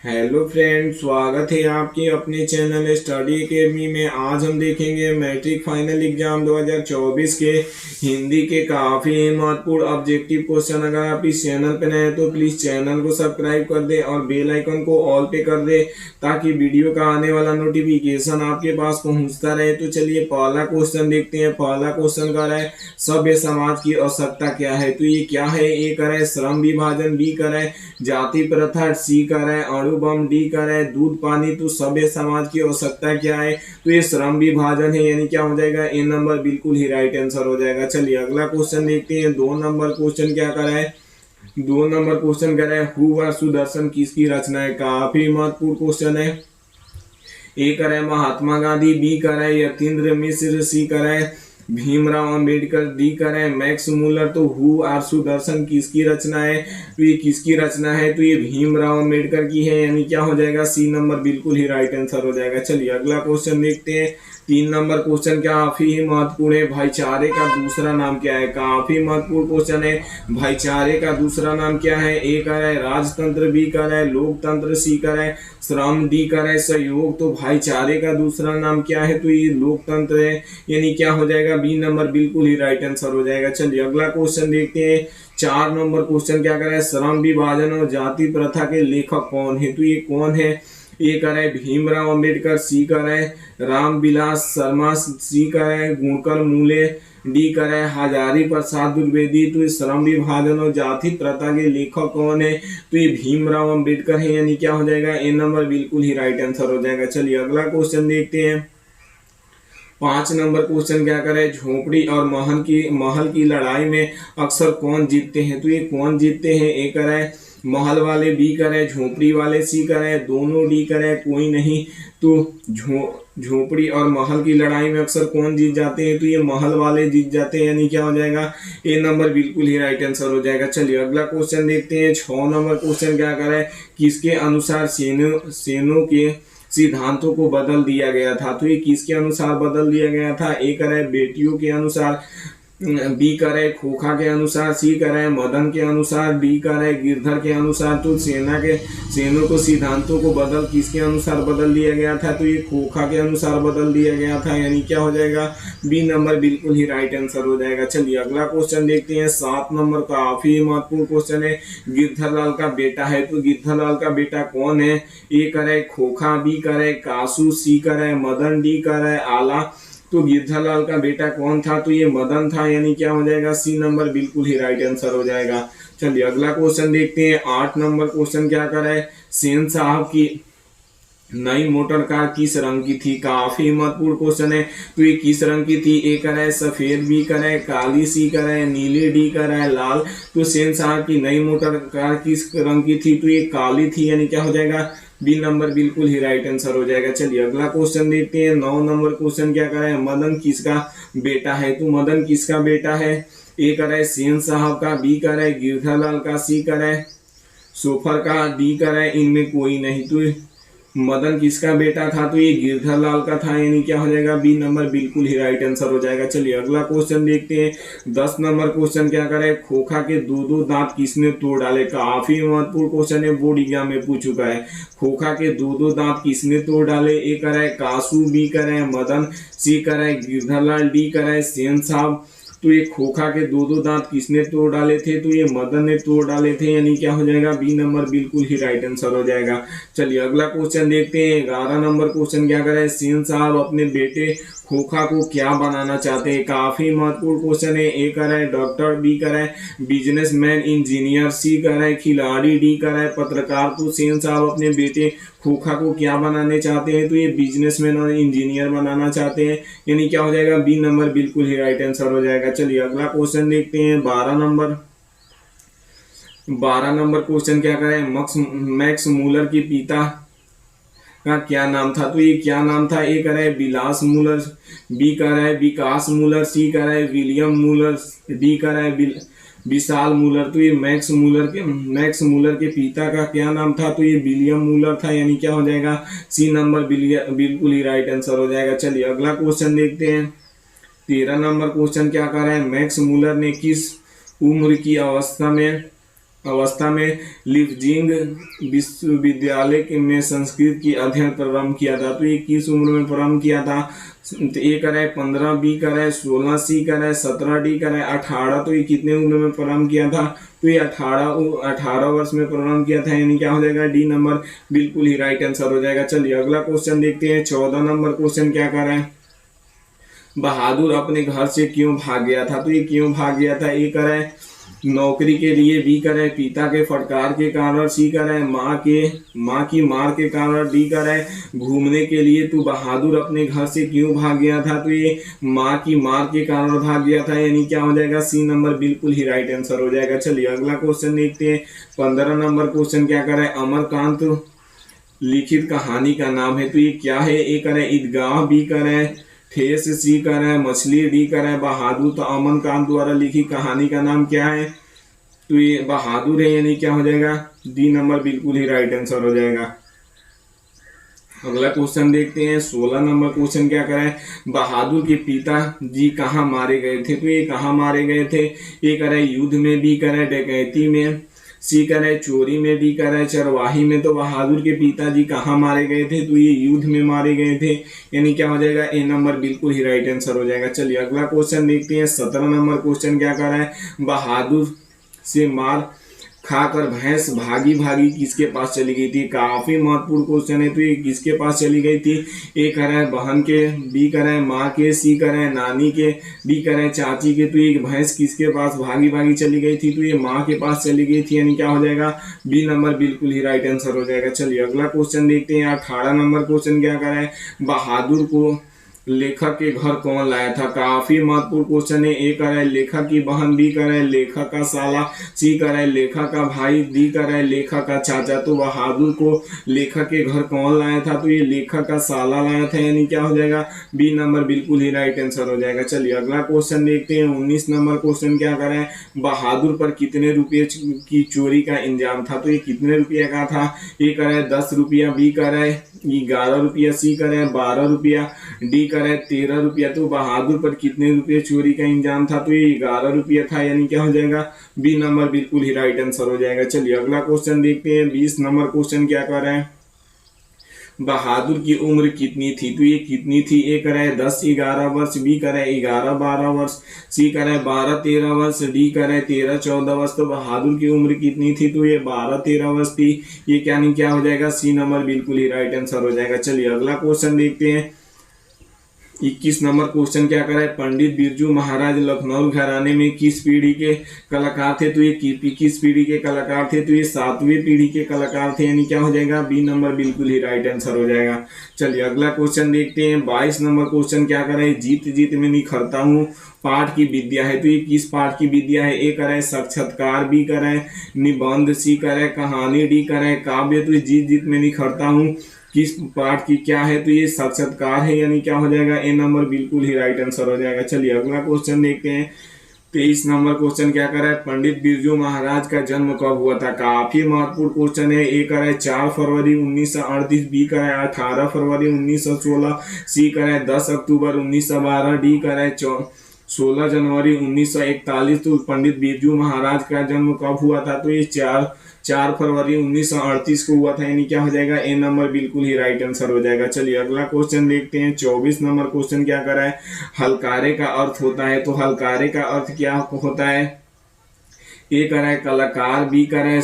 Hello friend, स्वागत है आपके अपने चैनल स्टडी अकेडमी में। आज हम देखेंगे मैट्रिक फाइनल एग्जाम 2024 के हिंदी के काफ़ी महत्वपूर्ण ऑब्जेक्टिव क्वेश्चन। अगर आप इस चैनल पर नए हैं तो प्लीज़ चैनल को सब्सक्राइब कर दें और बेल आइकन को ऑल पे कर दें ताकि वीडियो का आने वाला नोटिफिकेशन आपके पास पहुंचता रहे। तो चलिए पहला क्वेश्चन देखते हैं। पहला क्वेश्चन कर रहा है सभ्य समाज की आवश्यकता क्या है। तो ये क्या है? ए कर है श्रम विभाजन, बी कर है जाति प्रथा, सी कर है अणुबम, डी कर है दूध पानी। तो सभ्य समाज की आवश्यकता क्या है? तो ये श्रम विभाजन है, यानी क्या हो जाएगा? ए नंबर बिल्कुल ही राइट आंसर हो जाएगा। चलिए अगला क्वेश्चन देखते हैं। 2 नंबर क्वेश्चन क्या कर रहा है? 2 नंबर क्वेश्चन कर रहा है हु व सुदर्शन किसकी रचना है। काफी महत्वपूर्ण क्वेश्चन है। ए कर है महात्मा गांधी, बी कर है यतीन्द्र मिश्र, सी कर है भीमराव अंबेडकर, डी करें मैक्स मूलर। तो हु आर सुदर्शन किसकी रचना है? तो ये किसकी रचना है? तो ये भीमराव अंबेडकर की है, यानी क्या हो जाएगा? सी नंबर बिल्कुल ही राइट आंसर हो जाएगा। चलिए अगला क्वेश्चन देखते हैं। 3 नंबर क्वेश्चन काफी महत्वपूर्ण है। भाईचारे का दूसरा नाम क्या है? काफी महत्वपूर्ण क्वेश्चन है। भाईचारे का दूसरा नाम क्या है? ए कर है राजतंत्र, बी कर है लोकतंत्र, सी कर है श्रम, डी कर है सहयोग। तो भाईचारे का दूसरा नाम क्या है? तो ये लोकतंत्र है, यानी क्या हो जाएगा? बी नंबर बिल्कुल ही राइट आंसर हो जाएगा। चलिए अगला क्वेश्चन देखते हैं। 4 नंबर क्वेश्चन क्या कर रहा है? श्रम विभाजन और जाति प्रथा के लेखक कौन है? तो ये कौन है? ए कर है भीमराव अंबेडकर, सी कर है रामविलास शर्मा, सी कर है गुणकर मूले, डी कर है हजारी प्रसाद द्विवेदी। तो ये श्रम विभाजन और जाति प्रथा के लेखक कौन है? तो ये भीमराव अंबेडकर है, यानी क्या हो जाएगा? ए नंबर बिल्कुल ही राइट आंसर हो जाएगा। चलिए अगला क्वेश्चन देखते हैं। 5 नंबर क्वेश्चन क्या करे? झोपड़ी और महल की लड़ाई में अक्सर कौन जीतते हैं? तो ये कौन जीतते हैं? ए करे महल वाले, बी करे झोपड़ी वाले, सी करे दोनों, डी करे कोई नहीं। तो झोपड़ी और महल की लड़ाई में अक्सर कौन जीत जाते हैं? तो ये महल वाले जीत जाते हैं, यानी क्या हो जाएगा? ए नंबर बिल्कुल ही राइट आंसर हो जाएगा। चलिए अगला क्वेश्चन देखते हैं। 6 नंबर क्वेश्चन क्या करे? किसके अनुसार सेनों के सिद्धांतों को बदल दिया गया था? तो ये किसके अनुसार बदल दिया गया था? ए करे बेटियों के अनुसार, बी करे खोखा के अनुसार, सी करे मदन के अनुसार, डी करे गिरधर के अनुसार। तो सेनों को सिद्धांतों को किसके अनुसार बदल दिया गया था? तो ये खोखा के अनुसार बदल दिया गया था, यानी क्या हो जाएगा? बी नंबर बिल्कुल ही राइट आंसर हो जाएगा। चलिए अगला क्वेश्चन देखते हैं। 7 नंबर काफी महत्वपूर्ण क्वेश्चन है। गिरधरलाल का बेटा है, तो गिरधरलाल का बेटा कौन है? ए करे खोखा, बी करे कासू, सी करे मदन, डी करे आला। तो गिरधरलाल का बेटा कौन था? तो ये मदन था, यानी क्या हो जाएगा? सी नंबर बिल्कुल ही राइट आंसर हो जाएगा। चलिए अगला क्वेश्चन देखते हैं। 8 नंबर क्वेश्चन क्या कर रहा है? सेन साहब की नई मोटर कार किस रंग की थी? काफी महत्वपूर्ण क्वेश्चन है। तो ये किस रंग की थी? ए कर है सफेद, बी कर है काली, सी कर है नीली, डी कर है लाल। तो सेन साहब की नई मोटर कार किस रंग की थी? तो ये काली थी, यानी क्या हो जाएगा? बी नंबर बिल्कुल ही राइट आंसर हो जाएगा। चलिए अगला क्वेश्चन देखते हैं। 9 नंबर क्वेश्चन क्या कर रहा है? मदन किसका बेटा है? तो मदन किसका बेटा है? ए कर है सेन साहब का, बी कर है गिरधरलाल का, सी कर है सोफर का, डी कर है इनमें कोई नहीं। तो मदन किसका बेटा था? तो ये गिरधरलाल का था, यानी क्या हो जाएगा? बी नंबर बिल्कुल ही राइट आंसर हो जाएगा। चलिए अगला क्वेश्चन देखते हैं। 10 नंबर क्वेश्चन क्या करे? खोखा के दो दांत किसने तोड़ डाले? काफी महत्वपूर्ण क्वेश्चन है, बोर्ड एग्जाम में पूछ चुका है। खोखा के दो दांत किसने तोड़ डाले? ए करे कासू, बी करे मदन, सी करे गिरधरलाल, डी करे सेन साहब। तो ये खोखा के दो दांत किसने तोड़ डाले थे? तो ये मदन ने तोड़ डाले थे, यानी क्या हो जाएगा? बी नंबर बिल्कुल ही राइट आंसर हो जाएगा। चलिए अगला क्वेश्चन देखते हैं। 11 नंबर क्वेश्चन क्या करे? सेन साहब अपने बेटे खोखा को क्या बनाना चाहते हैं? काफी महत्वपूर्ण क्वेश्चन है। ए करे डॉक्टर, बी करे बिजनेसमैन इंजीनियर, सी करे खिलाड़ी, डी करे पत्रकार। तो सेन साहब अपने बेटे खोखा को क्या बनाने चाहते हैं? तो ये बिजनेसमैन और इंजीनियर बनाना चाहते हैं, यानी क्या हो जाएगा? बी नंबर बिल्कुल ही राइट आंसर हो जाएगा। चलिए अगला क्वेश्चन देखते हैं। 12 नंबर क्वेश्चन क्या करें? मैक्स मूलर के पिता का क्या नाम था? तो ये क्या नाम था? ए करे विलास मूलर, बी करे विकास मूलर, सी करे विलियम मूलर, डी करे विशाल मूलर। तो ये मैक्स मूलर के पिता का क्या नाम था? तो ये विलियम मूलर था, यानी क्या हो जाएगा? सी नंबर बिल्कुल ही राइट आंसर हो जाएगा। चलिए अगला क्वेश्चन देखते हैं। 13 नंबर क्वेश्चन क्या कर रहा है? मैक्स मूलर ने किस उम्र की अवस्था में अवस्था में लिपजिंग विश्वविद्यालय में संस्कृत की अध्ययन प्रारंभ किया था। तो ये किस उम्र में प्रारंभ किया था? तो ए करें 15, बी करें 16, सी करें 17, डी करें 18। तो ये कितने उम्र में प्रारंभ किया था? तो ये 18 वर्ष में प्रारंभ किया था, यानी क्या हो जाएगा? डी नंबर बिल्कुल ही राइट आंसर हो जाएगा। चलिए अगला क्वेश्चन देखते हैं। 14 नंबर क्वेश्चन क्या कर रहे हैं? बहादुर अपने घर से क्यों भाग गया था? तो ये क्यों भाग गया था? ए करें नौकरी के लिए, बी करें पिता के फटकार के कारण, सी करें माँ की मार के कारण, डी करें घूमने के लिए। तो बहादुर अपने घर से क्यों भाग गया था? तो ये माँ की मार के कारण भाग गया था, यानी क्या हो जाएगा? सी नंबर बिल्कुल ही राइट आंसर हो जाएगा। चलिए अगला क्वेश्चन देखते हैं। 15 नंबर क्वेश्चन क्या करें? अमरकांत लिखित कहानी का नाम है। तो ये क्या है? ए करें ईदगाह, बी करें ठेस, सी करें मछली, डी करें बहादुर। तो अमरकांत द्वारा लिखी कहानी का नाम क्या है? तो ये बहादुर है, यानी क्या हो जाएगा? डी नंबर बिल्कुल ही राइट आंसर हो जाएगा। अगला क्वेश्चन देखते हैं। 16 नंबर क्वेश्चन क्या करें? बहादुर के पिता जी कहाँ मारे गए थे? तो ये कहाँ मारे गए थे? ये करें युद्ध में, बी करें डकैती में, सी करें चोरी में, डी करें चरवाही में। तो बहादुर के पिताजी कहाँ मारे गए थे? तो ये युद्ध में मारे गए थे, यानी क्या हो जाएगा? ए नंबर बिल्कुल ही राइट आंसर हो जाएगा। चलिए अगला क्वेश्चन देखते हैं। 17 नंबर क्वेश्चन क्या कर रहा है? बहादुर से मार खाकर भैंस भागी भागी किसके पास चली गई थी? काफी महत्वपूर्ण क्वेश्चन है। तो ये किसके पास चली गई थी? ए करें बहन के, बी करें माँ के, सी करें नानी के, डी करें चाची के। तो ये भैंस किसके पास भागी भागी चली गई थी? तो ये माँ के पास चली गई थी, यानी क्या हो जाएगा? बी नंबर बिल्कुल ही राइट आंसर हो जाएगा। चलिए अगला क्वेश्चन देखते हैं। 18 नंबर क्वेश्चन क्या करें? बहादुर को लेखक के घर कौन लाया था? काफी महत्वपूर्ण क्वेश्चन है। ए करें लेखक की बहन, बी करें लेखक का साला, सी करें लेखक का भाई, डी करें लेखक का चाचा। तो बहादुर को लेखक के घर कौन लाया था? तो ये लेखक का साला लाया था, यानी क्या हो जाएगा? बी नंबर बिल्कुल ही राइट आंसर हो जाएगा। चलिए अगला क्वेश्चन देखते हैं। 19 नंबर क्वेश्चन क्या करें? बहादुर पर कितने रुपये की चोरी का इंजाम था? तो ये कितने रुपये का था? ए करें 10 रुपया, बी करें 11 रुपया, सी करें 12 रुपया, डी करें 13 रुपया। तो बहादुर पर कितने रुपये चोरी का इंजाम था? तो ये 11 रुपया था, यानी क्या हो जाएगा? बी नंबर बिल्कुल ही राइट आंसर हो जाएगा। चलिए अगला क्वेश्चन देखते हैं। 20 नंबर क्वेश्चन क्या कर रहे हैं? बहादुर की उम्र कितनी थी? तो ये कितनी थी? ए करें 10-11 वर्ष, बी करें 11-12 वर्ष, सी करें 12-13 वर्ष, डी करें 13-14 वर्ष। तो बहादुर की उम्र कितनी थी? तो ये 12-13 वर्ष थी। ये क्या नहीं क्या हो जाएगा? सी नंबर बिल्कुल ही राइट आंसर हो जाएगा। चलिए अगला क्वेश्चन देखते हैं। 21 नंबर क्वेश्चन क्या करें? पंडित बिरजू महाराज लखनऊ घराने में किस पीढ़ी के कलाकार थे? तो ये किस पीढ़ी के कलाकार थे? तो ये 7वीं पीढ़ी के कलाकार थे, यानी क्या हो जाएगा? बी नंबर बिल्कुल ही राइट आंसर हो जाएगा। चलिए अगला क्वेश्चन देखते हैं। 22 नंबर क्वेश्चन क्या करें? जीत जीत में निखरता हूँ पाठ की विद्या है। तो ये किस पाठ की विद्या है? ए करें साक्षात्कार, बी करें निबंध, सी करें कहानी, डी करें काव्य। तो जीत जीत में निखरता हूँ किस पाठ की क्या है? तो ये साक्षात्कार है, यानी क्या हो जाएगा? ए नंबर बिल्कुल ही राइट आंसर हो जाएगा। चलिए अगला क्वेश्चन देखते हैं। 23 नंबर क्वेश्चन क्या कर रहा है? पंडित बिरजू महाराज का जन्म कब हुआ था? काफी महत्वपूर्ण क्वेश्चन है। ए करें 4 फरवरी 1938, बी करें 18 फरवरी 1916, सी करें 10 अक्टूबर 1912, डी करें 16 जनवरी 1941। तो पंडित बिरजू महाराज का जन्म कब हुआ था? तो ये 4 फरवरी 1938 को हुआ था, यानी क्या हो जाएगा? ए नंबर बिल्कुल ही राइट आंसर हो जाएगा। चलिए अगला क्वेश्चन देखते हैं। 24 नंबर क्वेश्चन क्या कर रहा है? हलकारे का अर्थ होता है। तो हलकारे का अर्थ क्या होता है? ए करें कलाकार, बी करें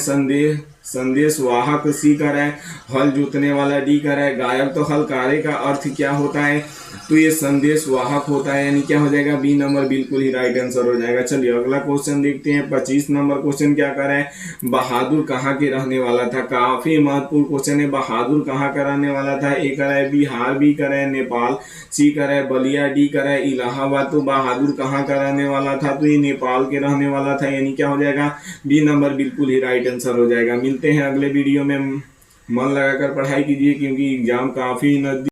संदेश वाहक, सी करें हल जोतने वाला, डी करें गायक। तो हलकारे का अर्थ क्या होता है? तो ये संदेश वाहक होता है, यानी क्या हो जाएगा? बी नंबर बिल्कुल ही राइट आंसर हो जाएगा। चलिए अगला क्वेश्चन देखते हैं। 25 नंबर क्वेश्चन क्या कर रहे हैं? बहादुर कहाँ के रहने वाला था? काफी महत्वपूर्ण क्वेश्चन है। बहादुर कहाँ का रहने वाला था? ए करें बिहार, बी करें नेपाल, सी करें बलिया, डी करें इलाहाबाद। तो बहादुर कहाँ का रहने वाला था? तो ये नेपाल के रहने वाला था, यानी क्या हो जाएगा? बी नंबर बिल्कुल ही राइट आंसर हो जाएगा। मिलते हैं अगले वीडियो में। मन लगाकर पढ़ाई कीजिए, क्योंकि एग्जाम काफी नजदीक